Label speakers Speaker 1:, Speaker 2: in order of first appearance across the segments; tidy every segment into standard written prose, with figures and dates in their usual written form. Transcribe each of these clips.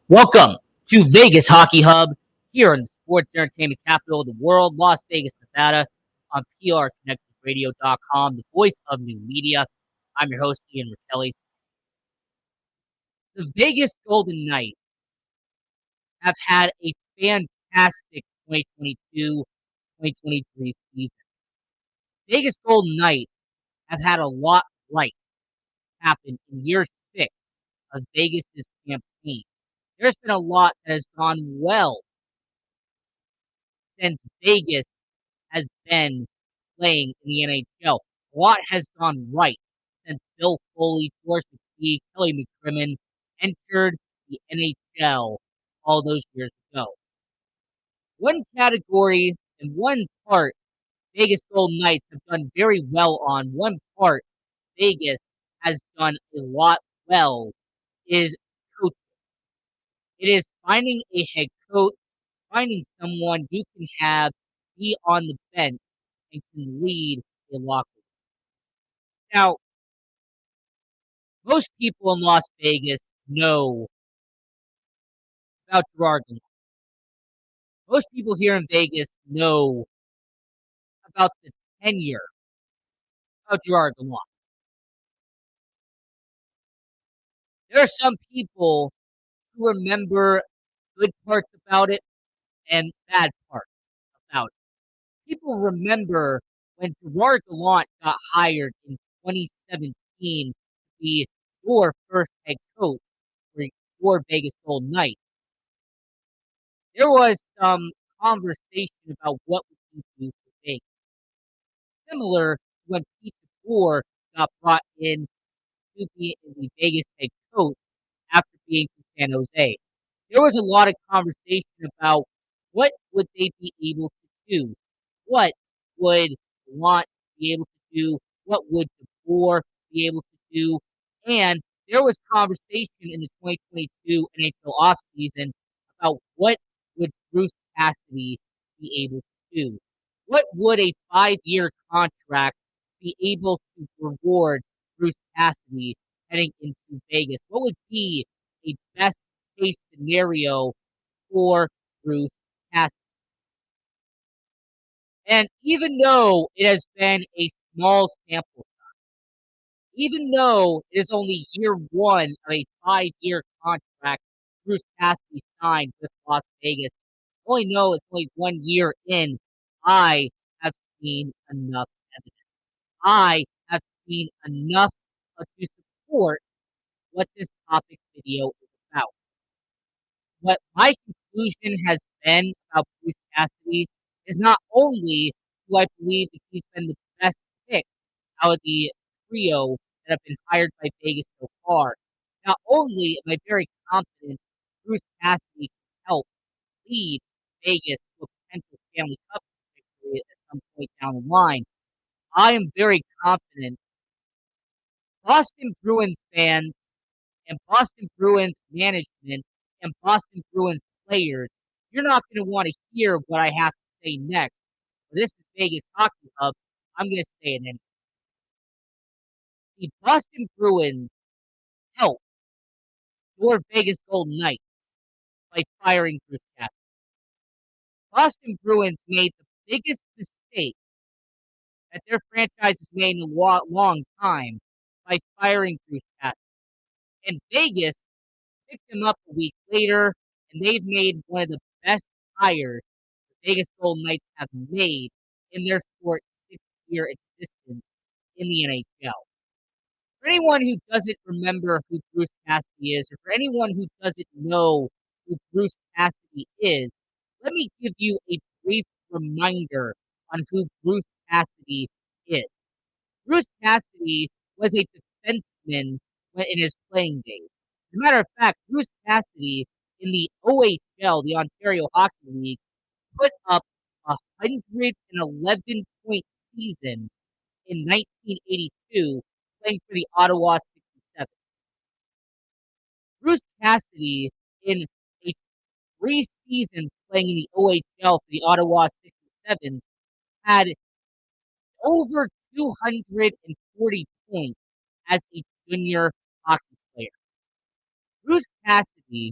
Speaker 1: Welcome to Vegas Hockey Hub here in the sports entertainment capital of the world, Las Vegas, Nevada, on PRConnectedRadio.com, the voice of new media. I'm your host, Ian Kelly. The Vegas Golden Knights have had a fantastic 2022-2023 season. Vegas Golden Knights have had a lot right happen in year 6 of Vegas' campaign. There's been a lot that has gone well since Vegas has been playing in the NHL. A lot has gone right since Bill Foley, George McPhee, Kelly McCrimmon entered the NHL all those years ago. One category and one part Vegas Golden Knights have done very well on, one part Vegas has done a lot well is coaching. It is finding a head coach, finding someone you can have be on the bench and can lead a locker room. Now, most people in Las Vegas know about Gerard Gallant. Most people here in Vegas know about the tenure of Gerard Gallant. There are some people who remember good parts about it and bad parts about it. People remember when Gerard Gallant got hired in 2017 to be your first head coach for your Vegas Golden Knights. There was some conversation about what we can do for Vegas. Similar to when Pete DeBoer got brought in to be the Vegas head coach after being from San Jose. There was a lot of conversation about what would they be able to do, what would want be able to do, what would DeBoer be able to do, and there was conversation in the 2022 NHL offseason about what would Bruce Cassidy be able to do. What would a 5-year contract be able to reward Bruce Cassidy heading into Vegas? What would be a best case scenario for Bruce Cassidy? And even though it has been a small sample, even though it is only year 1 of a 5-year contract Bruce Cassidy signed with Las Vegas, I only know it's only 1 year in, I have seen enough evidence. I have seen enough to support what this topic video is about. What my conclusion has been about Bruce Cassidy is not only do I believe that he's been the best pick out of the trio that have been hired by Vegas so far, not only am I very confident Bruce Cassidy can help lead Vegas to a potential Stanley Cup victory at some point down the line, I am very confident Boston Bruins fans and Boston Bruins management and Boston Bruins players, you're not going to want to hear what I have to say next. But this is Vegas Hockey Hub. I'm going to say it anyway. The Boston Bruins helped your Vegas Golden Knights by firing Bruce Cassidy. Boston Bruins made the biggest mistake that their franchise has made in a long time by firing Bruce Cassidy. And Vegas picked him up a week later, and they've made one of the best hires the Vegas Golden Knights have made in their short 6-year existence in the NHL. For anyone who doesn't remember who Bruce Cassidy is, or for anyone who doesn't know who Bruce Cassidy is, let me give you a brief reminder on who Bruce Cassidy is. Bruce Cassidy was a defenseman in his playing days. As a matter of fact, Bruce Cassidy in the OHL, the Ontario Hockey League, put up a 111-point season in 1982 playing for the Ottawa 67. Bruce Cassidy, in a 3 seasons playing in the OHL for the Ottawa 67, had over 240 points as a junior hockey player. Bruce Cassidy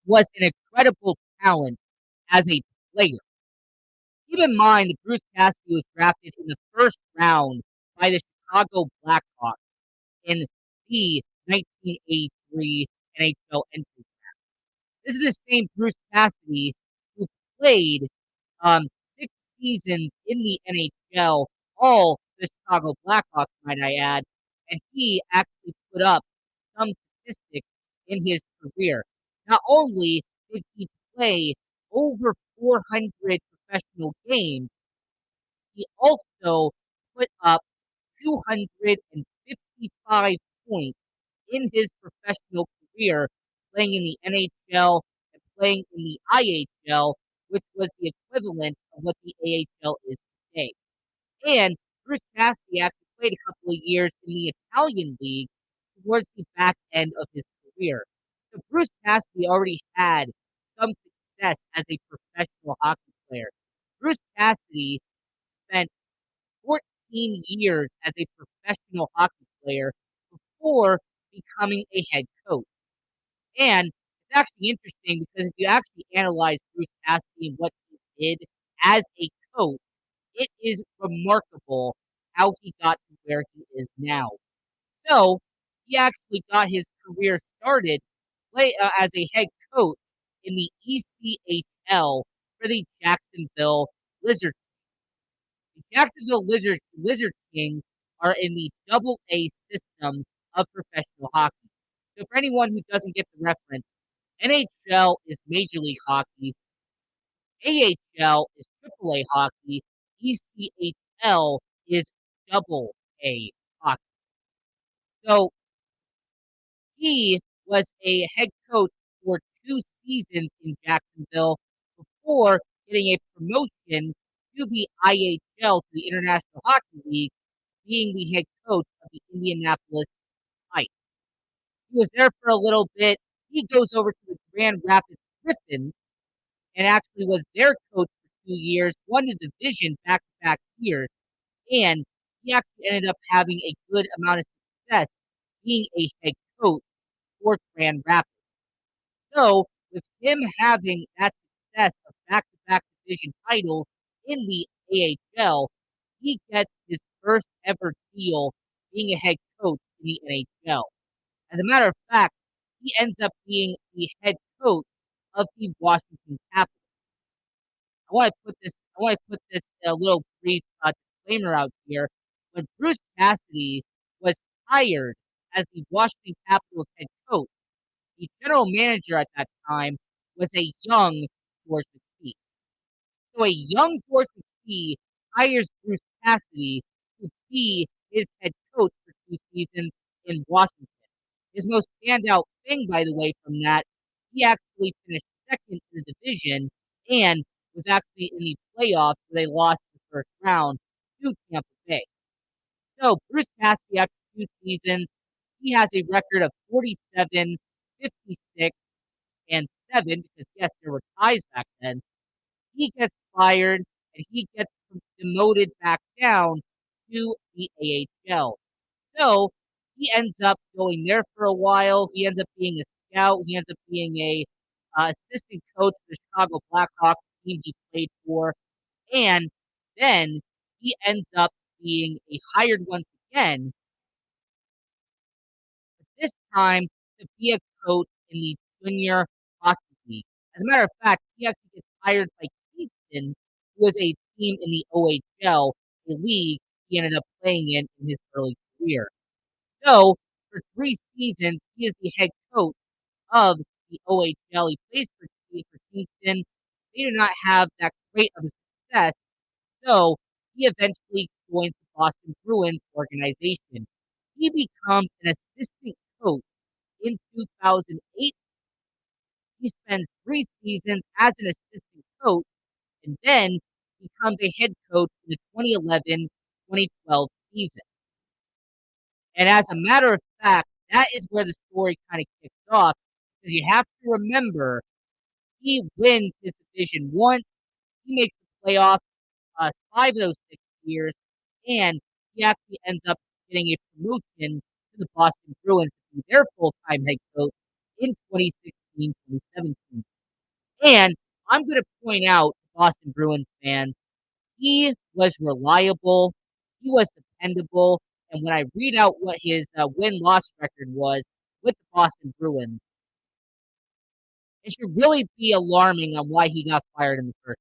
Speaker 1: was an incredible talent as a player. Keep in mind that Bruce Cassidy was drafted in the first round by the Chicago Blackhawks in the 1983 NHL entry. This is the same Bruce Cassidy who played um, 6 seasons in the NHL, all the Chicago Blackhawks, might I add, and he actually put up some statistics in his career. Not only did he play over 400 professional games, he also put up 255 points in his professional career, playing in the NHL and playing in the IHL, which was the equivalent of what the AHL is today. And Bruce Cassidy actually played a couple of years in the Italian league towards the back end of his career. So Bruce Cassidy already had some success as a professional hockey player. Bruce Cassidy spent 14 years as a professional hockey player before becoming a head coach. And it's actually interesting because if you actually analyze Bruce Cassidy and what he did as a coach, it is remarkable how he got to where he is now. So he actually got his career started as a head coach in the ECHL for the Jacksonville Lizards. The Jacksonville Lizard Kings are in the Double A system of professional hockey. So for anyone who doesn't get the reference, NHL is Major League Hockey, AHL is Triple A hockey, ECHL is Double A hockey. So he was a head coach for 2 seasons in Jacksonville before getting a promotion to the IHL, to the International Hockey League, being the head coach of the Indianapolis Ice. He was there for a little bit. He goes over to the Grand Rapids Griffins and actually was their coach for 2 years, won the division back-to-back years, and he actually ended up having a good amount of success being a head coach for Grand Rapids. So, with him having that success of back-to-back division titles in the AHL, he gets his first ever deal being a head coach in the NHL. As a matter of fact, he ends up being the head coach of the Washington Capitals. I want to put this a little brief disclaimer out here. When Bruce Cassidy was hired as the Washington Capitals head coach, the general manager at that time was a young George McPhee. So a young George McPhee hires Bruce Cassidy to be his head coach for 2 seasons in Washington. His most standout thing, by the way, from that, he actually finished second in the division and was actually in the playoffs where they lost the first round to Tampa Bay. So Bruce Cassidy, after 2 seasons, he has a record of 47, 56, and 7, because yes, there were ties back then. He gets fired and he gets demoted back down to the AHL. So he ends up going there for a while. He ends up being a scout. He ends up being a assistant coach for the Chicago Blackhawks team he played for, and then he ends up being a hired once again, but this time to be a coach in the Junior Hockey League. As a matter of fact, he actually gets hired by Kingston, who was a team in the OHL, a league he ended up playing in his early career. So, for 3 seasons, he is the head coach of the OHL. He plays for Kingston. They do not have that great of a success, so he eventually joins the Boston Bruins organization. He becomes an assistant coach in 2008. He spends 3 seasons as an assistant coach and then becomes a head coach in the 2011-2012 season. And as a matter of fact, that is where the story kind of kicks off because you have to remember he wins his division once, he makes the playoffs 5 of those 6 years, and he actually ends up getting a promotion to the Boston Bruins to be their full-time head coach in 2016 2016-2017. And I'm gonna point out, Boston Bruins fans, he was reliable, he was dependable, and when I read out what his, win-loss record was with the Boston Bruins, it should really be alarming on why he got fired in the first.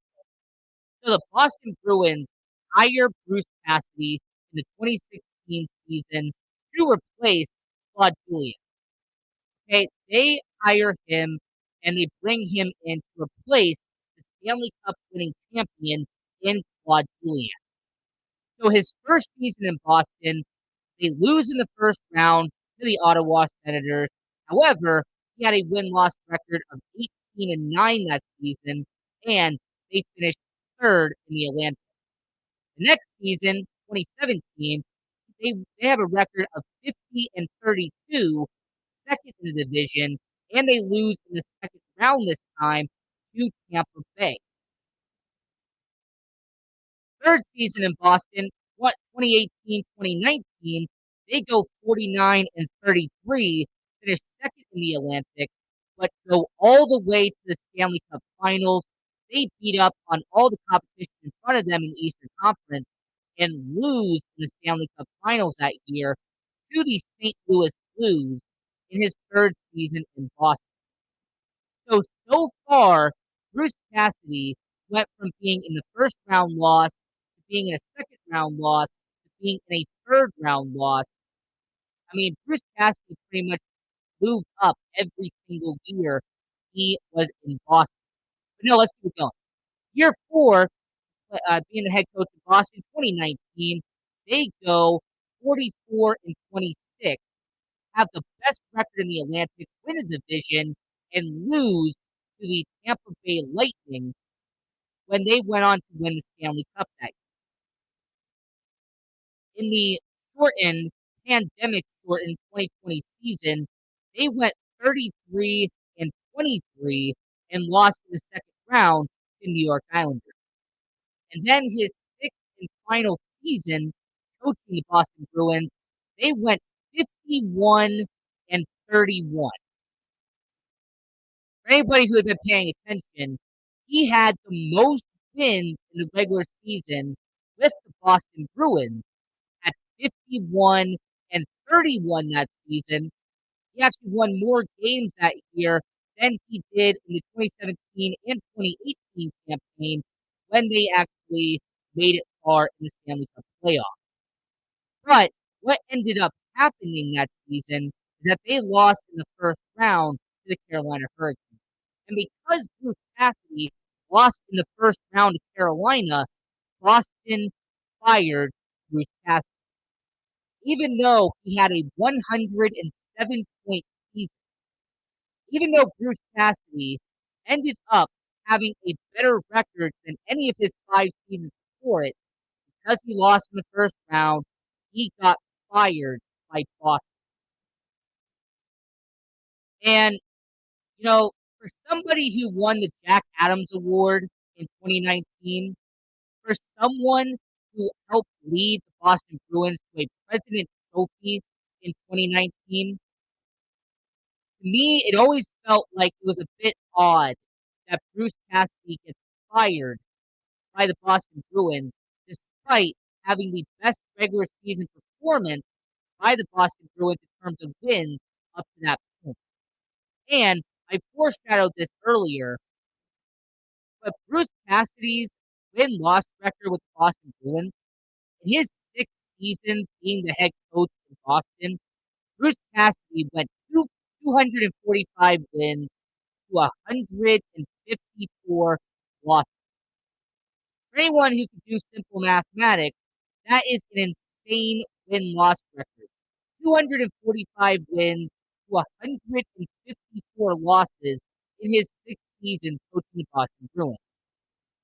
Speaker 1: So the Boston Bruins hire Bruce Cassidy in the 2016 season to replace Claude Julien. Okay, they hire him and they bring him in to replace the Stanley Cup winning champion in Claude Julien. So his first season in Boston, they lose in the first round to the Ottawa Senators. However, he had a win-loss record of 18-9 that season, and they finished third in the Atlantic. The next season, 2017, they have a record of 50-32, second in the division, and they lose in the second round this time to Tampa Bay. Third season in Boston, 2018-2019, they go 49-33, finish second in the Atlantic, but go all the way to the Stanley Cup Finals. They beat up on all the competition in front of them in the Eastern Conference and lose in the Stanley Cup Finals that year to the St. Louis Blues in his third season in Boston. So far, Bruce Cassidy went from being in the first round loss to being in a second round loss to being in a third round loss. I mean, Bruce Cassidy pretty much moved up every single year he was in Boston. But no, let's keep going. Year four, being the head coach of Boston, 2019, they go 44-26, have the best record in the Atlantic, win a division, and lose to the Tampa Bay Lightning when they went on to win the Stanley Cup that year. In the shortened, pandemic shortened 2020 season, they went 33-23 and lost in the second round to New York Islanders. And then his sixth and final season coaching the Boston Bruins, they went 51-31. For anybody who had been paying attention, he had the most wins in the regular season with the Boston Bruins at 51-31 that season. He actually won more games that year than he did in the 2017 and 2018 campaign when they actually made it far in the Stanley Cup playoffs. But what ended up happening that season is that they lost in the first round to the Carolina Hurricanes. And because Bruce Cassidy lost in the first round to Carolina, Boston fired Bruce Cassidy. Even though he had a 107-point season, even though Bruce Cassidy ended up having a better record than any of his 5 seasons before it, because he lost in the first round, he got fired by Boston. And, for somebody who won the Jack Adams Award in 2019, for someone who helped lead the Boston Bruins to a President's Trophy in 2019, to me, it always felt like it was a bit odd that Bruce Cassidy gets fired by the Boston Bruins despite having the best regular season performance by the Boston Bruins in terms of wins up to that point. And I foreshadowed this earlier, but Bruce Cassidy's win-loss record with the Boston Bruins, in his 6 seasons being the head coach in Boston, Bruce Cassidy went 245 wins to 154 losses. For anyone who can do simple mathematics, that is an insane win-loss record. 245 wins to 154 losses in his 6 seasons coaching the Boston Bruins.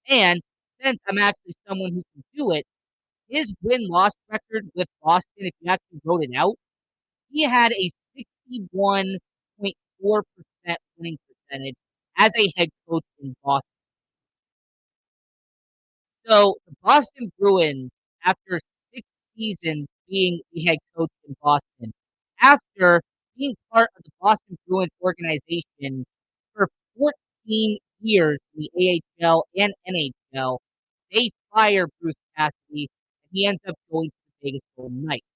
Speaker 1: And since I'm actually someone who can do it, his win-loss record with Boston, if you actually wrote it out, he had a 61.4% winning percentage as a head coach in Boston. So the Boston Bruins, after 6 seasons being the head coach in Boston, after being part of the Boston Bruins organization 14 years in the AHL and NHL, they fire Bruce Cassidy, and he ends up going to the Vegas Golden Knights.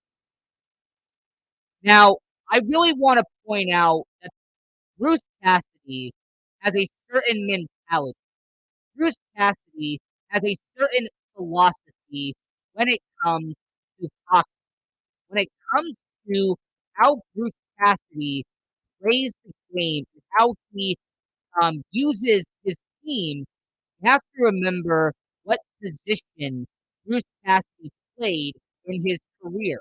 Speaker 1: Now, I really want to point out that Bruce Cassidy has a certain mentality. Bruce Cassidy has a certain philosophy when it comes to hockey. When it comes to how Bruce Cassidy plays the game and how he uses his team, you have to remember what position Bruce Cassidy played in his career.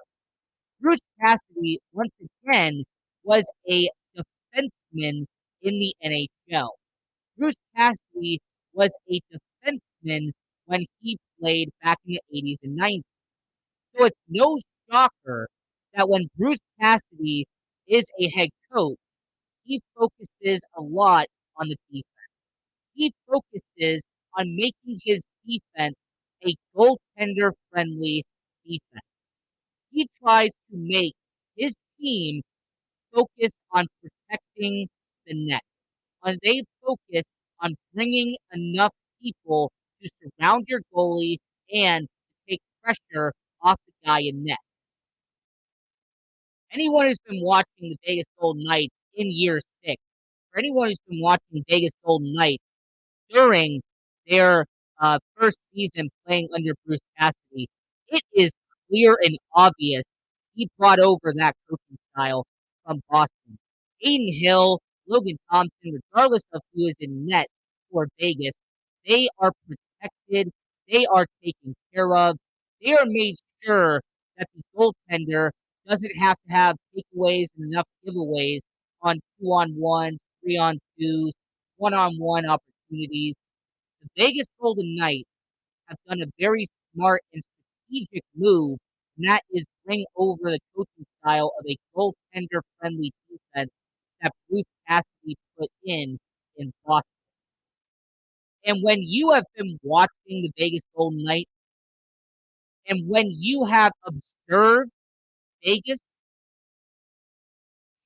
Speaker 1: Bruce Cassidy, once again, was a defenseman in the NHL. Bruce Cassidy was a defenseman when he played back in the 80s and 90s. So it's no shocker that when Bruce Cassidy is a head coach, he focuses a lot on the defense. He focuses on making his defense a goaltender friendly defense. He tries to make his team focus on protecting the net. They focus on bringing enough people to surround your goalie and take pressure off the guy in net. Anyone who's been watching the Vegas Golden Knights in year 6, or anyone who's been watching Vegas Golden Knights during their first season playing under Bruce Cassidy, it is clear and obvious he brought over that coaching style from Boston. Aiden Hill, Logan Thompson, regardless of who is in net for Vegas, they are protected, they are taken care of, they are made sure that the goaltender doesn't have to have takeaways and enough giveaways on 2-on-1s, 3-on-2s, one-on-one opportunities. The Vegas Golden Knights have done a very smart and strategic move, and that is bring over the coaching style of a goaltender-friendly defense that Bruce Cassidy put in Boston. And when you have been watching the Vegas Golden Knights, and when you have observed Vegas,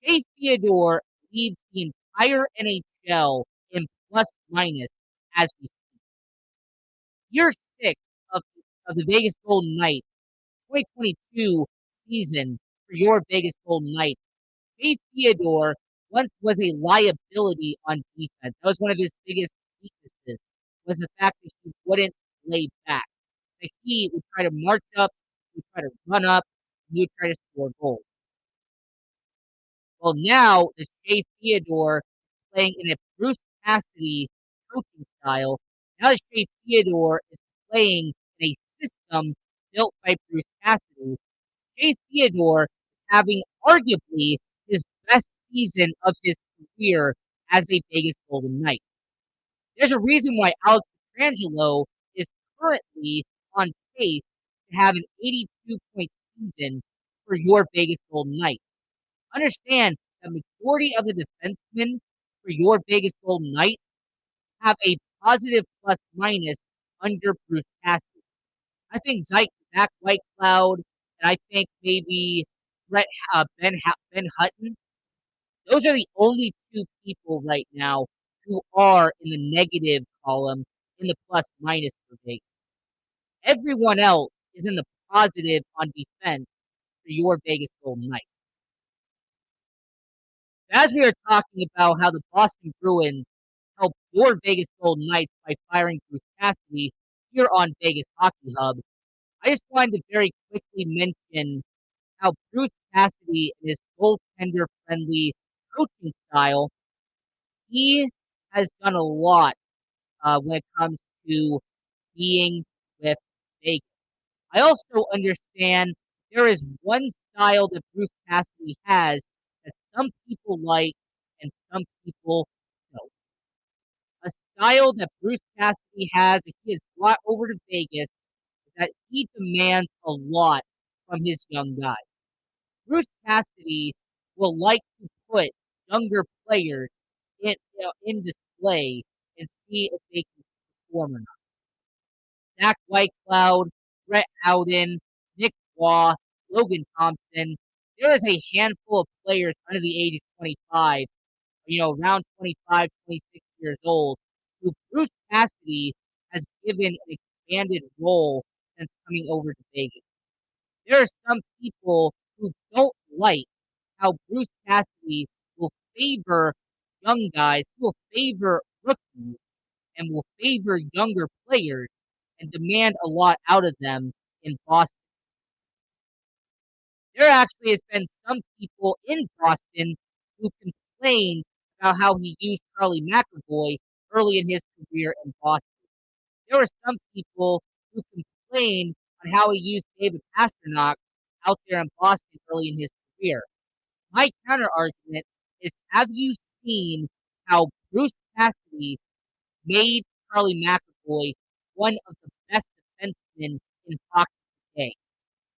Speaker 1: Chase Theodore leads the entire NHL in plus minus as we speak. Year 6 of, of the Vegas Golden Knights, 2022 season for your Vegas Golden Knights, Chase Theodore once was a liability on defense. That was one of his biggest weaknesses, was the fact that he wouldn't lay back. That he would try to march up, he would try to run up, and he would try to score goals. Well, now the Shea Theodore playing in a Bruce Cassidy coaching style. Now the Shea Theodore is playing in a system built by Bruce Cassidy. Shea Theodore having arguably his best season of his career as a Vegas Golden Knight. There's a reason why Alex Petrangelo is currently on pace to have an 82-point season for your Vegas Golden Knights. Understand the majority of the defensemen for your Vegas Golden Knights have a positive plus minus under Bruce Cassidy. I think Zach Whitecloud, and I think maybe Brett, Ben Hutton. Those are the only two people right now who are in the negative column in the plus minus for Vegas. Everyone else is in the positive on defense for your Vegas Golden Knights. As we are talking about how the Boston Bruins helped your Vegas Golden Knights by firing Bruce Cassidy here on Vegas Hockey Hub, I just wanted to very quickly mention how Bruce Cassidy and his goaltender-friendly coaching style, he has done a lot when it comes to being with Vegas. I also understand there is one style that Bruce Cassidy has that some people like and some people don't. A style that Bruce Cassidy has that he has brought over to Vegas is that he demands a lot from his young guys. Bruce Cassidy will like to put younger players in display and see if they can perform or not. Zach Whitecloud, Brett Howden, Nick Waugh, Logan Thompson. There is a handful of players under the age of 25, around 25, 26 years old, who Bruce Cassidy has given an expanded role since coming over to Vegas. There are some people who don't like how Bruce Cassidy will favor young guys, he will favor rookies, and will favor younger players and demand a lot out of them in Boston. There actually has been some people in Boston who complained about how he used Charlie McAvoy early in his career in Boston. There were some people who complained on how he used David Pastrnak out there in Boston early in his career. My counter argument is, have you seen how Bruce Cassidy made Charlie McAvoy one of the best defensemen in hockey today?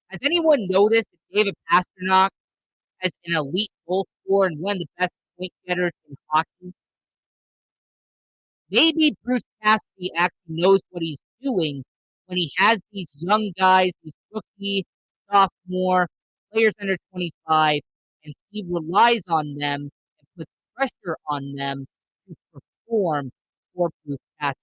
Speaker 1: Has anyone noticed that David Pastrnak as an elite goal scorer and one of the best point getters in hockey? Maybe Bruce Cassidy actually knows what he's doing when he has these young guys, these rookie, sophomore, players under 25, and he relies on them and puts pressure on them to perform for Bruce Cassidy.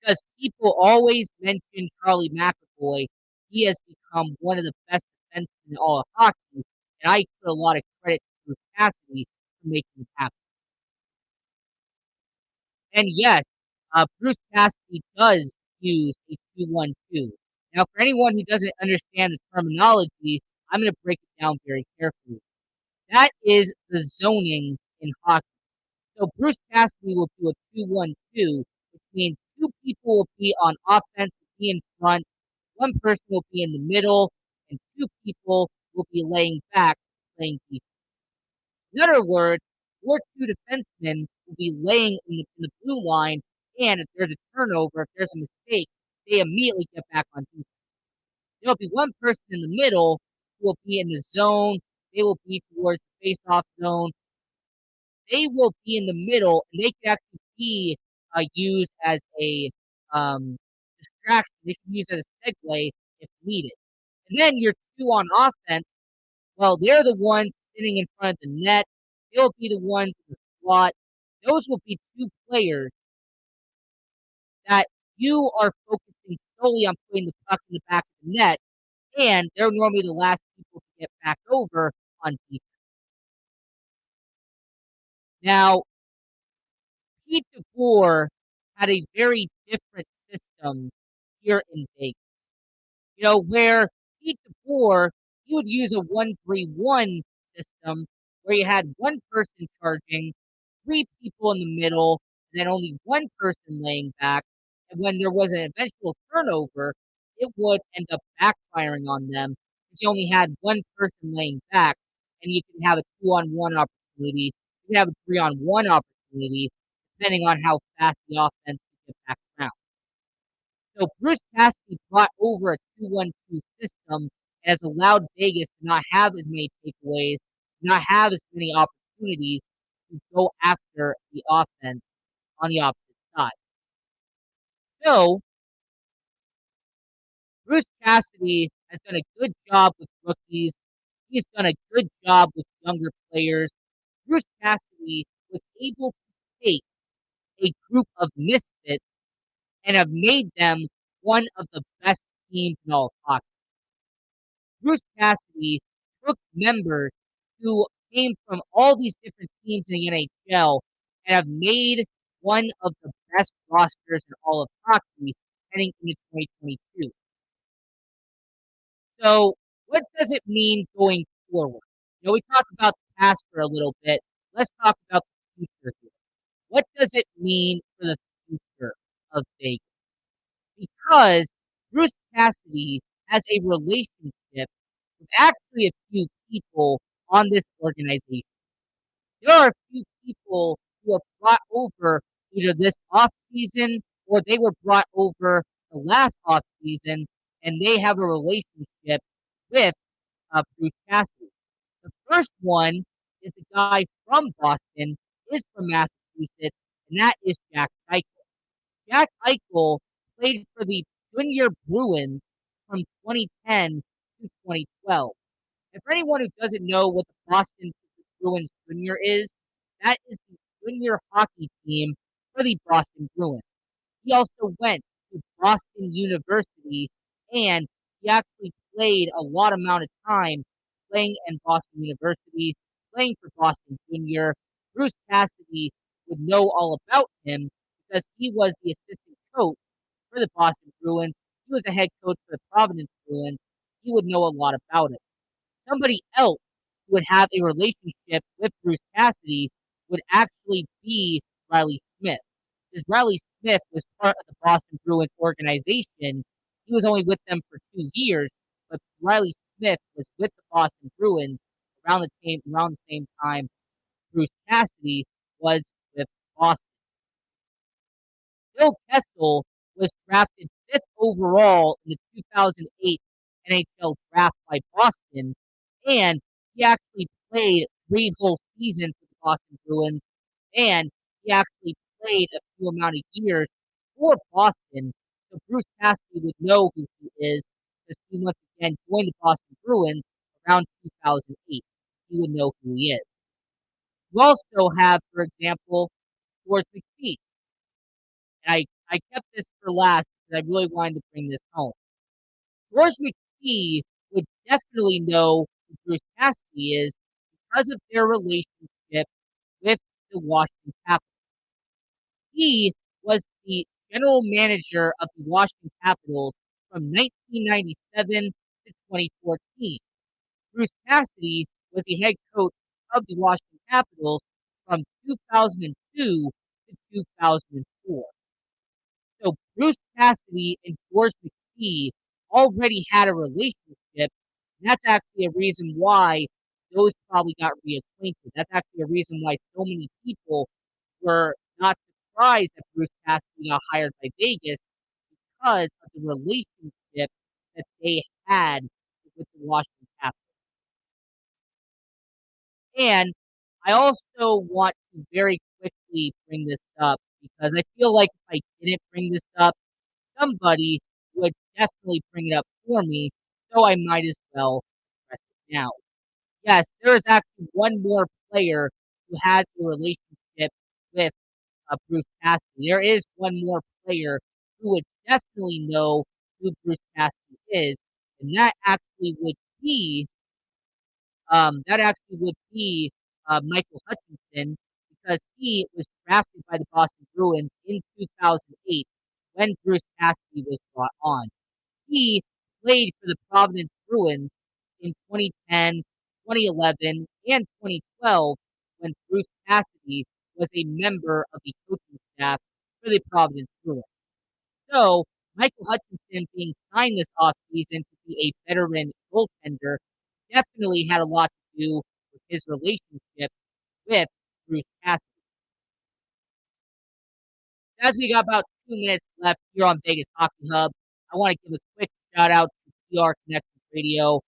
Speaker 1: Because people always mention Charlie McAvoy, he has become one of the best defensemen in all of hockey, and I put a lot of credit to Bruce Cassidy for making it happen. And yes, Bruce Cassidy does use a 2-1-2. Now, for anyone who doesn't understand the terminology, I'm going to break it down very carefully. That is the zoning in hockey. So Bruce Cassidy will do a 2-1-2, which means two people will be on offense, will be in front, one person will be in the middle, and two people will be laying back, playing defense. In other words, your two defensemen will be laying in the blue line, and if there's a turnover, if there's a mistake, they immediately get back on defense. There'll be one person in the middle who will be in the zone. They will be towards the face-off zone. They will be in the middle, and they can actually be used as a distraction. They can use it as a segue if needed. And then your two on offense, well, they're the ones sitting in front of the net. They'll be the ones in the slot. Those will be two players that you are focusing solely on putting the puck in the back of the net, and they're normally the last people to get back over on defense. Now, Pete DeBoer had a very different system here in Vegas. Where Pete DeBoer, he would use a 1-3-1 system where you had one person charging, three people in the middle, and then only one person laying back. And when there was an eventual turnover, it would end up backfiring on them because you only had one person laying back, and you can have a 2-on-1 opportunity, you can have a 3-on-1 opportunity, depending on how fast the offense can get back around. So Bruce Cassidy brought over a 2-1-2 system and has allowed Vegas to not have as many takeaways, not have as many opportunities to go after the offense on the opposite side. So Bruce Cassidy has done a good job with rookies. He's done a good job with younger players. Bruce Cassidy was able to take a group of misfits and have made them one of the best teams in all of hockey. Bruce Cassidy took members who came from all these different teams in the NHL and have made one of the best rosters in all of hockey heading into 2022. So, what does it mean going forward? We talked about the past for a little bit. Let's talk about the future here. What does it mean for the future of Vegas? Because Bruce Cassidy has a relationship with actually a few people on this organization. There are a few people who have brought over either this off season or they were brought over the last off season, and they have a relationship with Bruce Cassidy. The first one is the guy from Boston, is from Massachusetts, and that is Jack Eichel. Jack Eichel played for the Junior Bruins from 2010 to 2012. And for anyone who doesn't know what the Boston Bruins Junior is, that is the junior hockey team for the Boston Bruins. He also went to Boston University, and he actually played a lot amount of time playing in Boston University, playing for Boston Junior. Bruce Cassidy would know all about him because he was the assistant coach for the Boston Bruins. He was the head coach for the Providence Bruins. He would know a lot about it. Somebody else who would have a relationship with Bruce Cassidy would actually be Riley Smith. Because Riley Smith was part of the Boston Bruins organization. He was only with them for 2 years, but Riley Smith was with the Boston Bruins around the same time Bruce Cassidy was with Boston. Bill Kessel was drafted fifth overall in the 2008 NHL draft by Boston, and he actually played 3 whole seasons for the Boston Bruins, and he actually played a few amount of years for Boston. So Bruce Cassidy would know who he is because he once again joined the Boston Bruins around 2008. He would know who he is. You also have, for example, George McPhee. I kept this for last because I really wanted to bring this home. George McPhee would definitely know who Bruce Cassidy is because of their relationship with the Washington Capitals. He was the general manager of the Washington Capitals from 1997 to 2014. Bruce Cassidy was the head coach of the Washington Capitals from 2002 to 2004. So Bruce Cassidy and George McPhee already had a relationship. And that's actually a reason why those probably got reacquainted. That's actually a reason why so many people were not surprised that Bruce Cassidy got hired by Vegas because of the relationship that they had with the Washington Capitals. And I also want to very quickly bring this up because I feel like if I didn't bring this up, somebody would definitely bring it up for me, so I might as well address it now. Yes, there is actually one more player who has a relationship with Bruce Cassidy. There is one more player who would definitely know who Bruce Cassidy is, and that actually would be Michael Hutchinson because he was drafted by the Boston Bruins in 2008 when Bruce Cassidy was brought on. He played for the Providence Bruins in 2010, 2011, and 2012 when Bruce Cassidy was a member of the coaching staff for the Providence Bruins. So, Michael Hutchinson being signed this offseason to be a veteran goaltender definitely had a lot to do with his relationship with Bruce Cassidy. As we got about 2 minutes left here on Vegas Hockey Hub, I want to give a quick shout out to PR Connections Radio,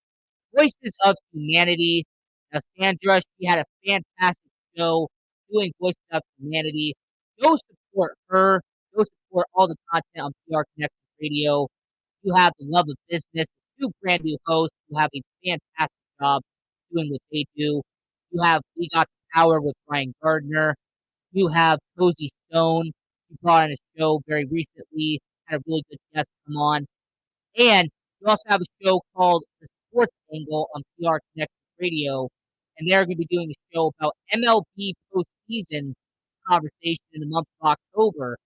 Speaker 1: Voices of Humanity. Now, Sandra, she had a fantastic show doing Voices of Humanity. Go support her. Go support all the content on PR Connections Radio. You have the Love of Business, two brand new hosts who have a fantastic job doing what they do. You have We Got the Power with Brian Gardner. You have Cozy Stone, who brought on a show very recently, had a really good guest come on. And you also have a show called The Sports Angle on PR Connections Radio, and they're going to be doing a show about MLB postseason conversation in the month of October.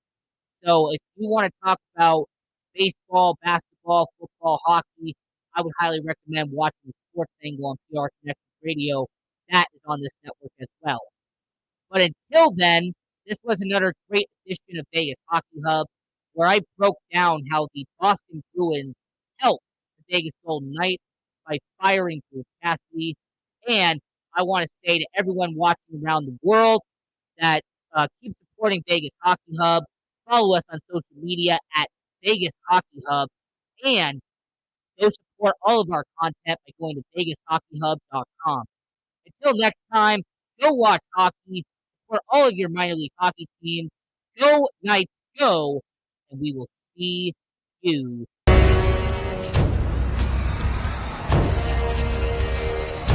Speaker 1: So if you want to talk about baseball, basketball, football, hockey, I would highly recommend watching The Sports Angle on PR Connections Radio. That is on this network as well. But until then, this was another great edition of Vegas Hockey Hub, where I broke down how the Boston Bruins helped the Vegas Golden Knights by firing Bruce Cassidy. And I want to say to everyone watching around the world that keep supporting Vegas Hockey Hub. Follow us on social media at Vegas Hockey Hub. And go support all of our content by going to VegasHockeyHub.com. Until next time, go watch hockey for all of your minor league hockey teams. Go Knights, go! And we will see you